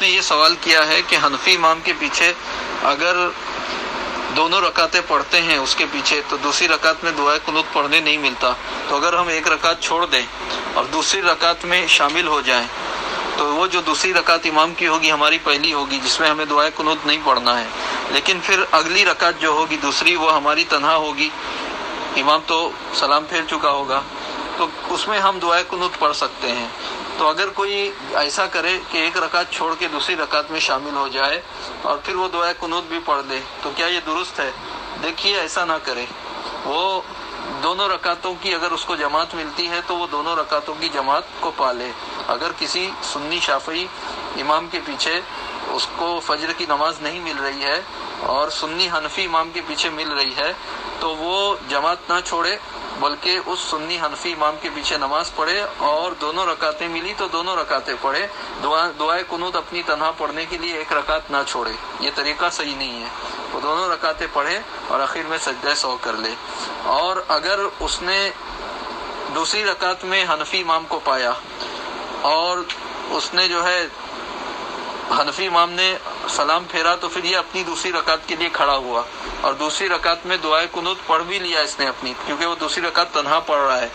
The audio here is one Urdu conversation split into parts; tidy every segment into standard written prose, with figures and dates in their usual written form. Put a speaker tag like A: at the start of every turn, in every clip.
A: نے یہ سوال کیا ہے کہ حنفی امام کے پیچھے اگر دونوں رکعتیں پڑھتے ہیں اس کے پیچھے تو دوسری رکعت میں دعائے قنوت پڑھنے نہیں ملتا، تو اگر ہم ایک رکعت چھوڑ دیں اور دوسری رکعت میں شامل ہو جائیں تو وہ جو دوسری رکعت امام کی ہوگی ہماری پہلی ہوگی، جس میں ہمیں دعائے قنوت نہیں پڑھنا ہے، لیکن پھر اگلی رکعت جو ہوگی دوسری وہ ہماری تنہا ہوگی، امام تو سلام پھیر چکا ہوگا، تو اس میں ہم دعائے قنوت پڑھ سکتے ہیں۔ تو اگر کوئی ایسا کرے کہ ایک رکعت چھوڑ کے دوسری رکعت میں شامل ہو جائے اور پھر وہ دعائے قنوت بھی پڑھ لے تو کیا یہ درست ہے؟ دیکھیے ایسا نہ کرے، وہ دونوں رکعتوں کی اگر اس کو جماعت ملتی ہے تو وہ دونوں رکعتوں کی جماعت کو پالے۔ اگر کسی سنی شافعی امام کے پیچھے اس کو فجر کی نماز نہیں مل رہی ہے اور سنی حنفی امام کے پیچھے مل رہی ہے تو وہ جماعت نہ چھوڑے بلکہ اس سنی حنفی امام کے پیچھے نماز پڑھے، اور دونوں رکعتیں ملی تو دونوں رکعتیں پڑھے، دعائے قنوت اپنی تنہا پڑھنے کے لیے ایک رکعت نہ چھوڑے، یہ طریقہ صحیح نہیں ہے۔ وہ دونوں رکعتیں پڑھے اور آخر میں سجدہ سہو کر لے۔ اور اگر اس نے دوسری رکعت میں حنفی امام کو پایا اور اس نے جو ہے حنفی امام نے سلام پھیرا تو پھر یہ اپنی دوسری رکعت کے لیے کھڑا ہوا اور دوسری رکعت میں دعائے قنوت پڑھ بھی لیا اس نے اپنی، کیونکہ وہ دوسری رکعت تنہا پڑھ رہا ہے،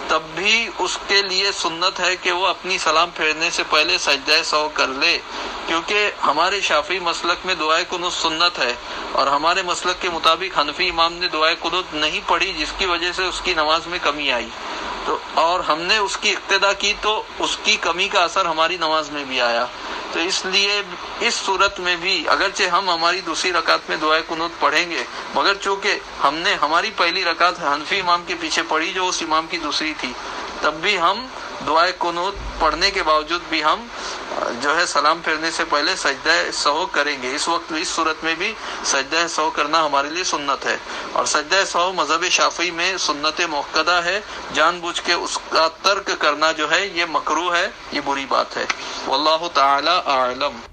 A: تب بھی اس کے لیے سنت ہے کہ وہ اپنی سلام پھیرنے سے پہلے سجدہ سہو کر لے، کیونکہ ہمارے شافعی مسلک میں دعائے قنوت سنت ہے اور ہمارے مسلک کے مطابق حنفی امام نے دعائے قنوت نہیں پڑھی جس کی وجہ سے اس کی نماز میں کمی آئی، تو اور ہم نے اس کی اقتدا کی تو اس کی کمی کا اثر ہماری نماز میں بھی آیا۔ تو اس لیے اس صورت میں بھی اگرچہ ہم ہماری دوسری رکعت میں دعائے قنوت پڑھیں گے، مگر چونکہ ہم نے ہماری پہلی رکعت حنفی امام کے پیچھے پڑھی جو اس امام کی دوسری تھی، تب بھی ہم دعائے قنوت پڑھنے کے باوجود بھی ہم جو ہے سلام پھیرنے سے پہلے سجدہ سہو کریں گے۔ اس وقت اس صورت میں بھی سجدہ سہو کرنا ہمارے لیے سنت ہے، اور سجدہ سہو مذہب شافعی میں سنت مؤکدہ ہے، جان بوجھ کے اس کا ترک کرنا جو ہے یہ مکروہ ہے، یہ بری بات ہے۔ واللہ تعالی اعلم۔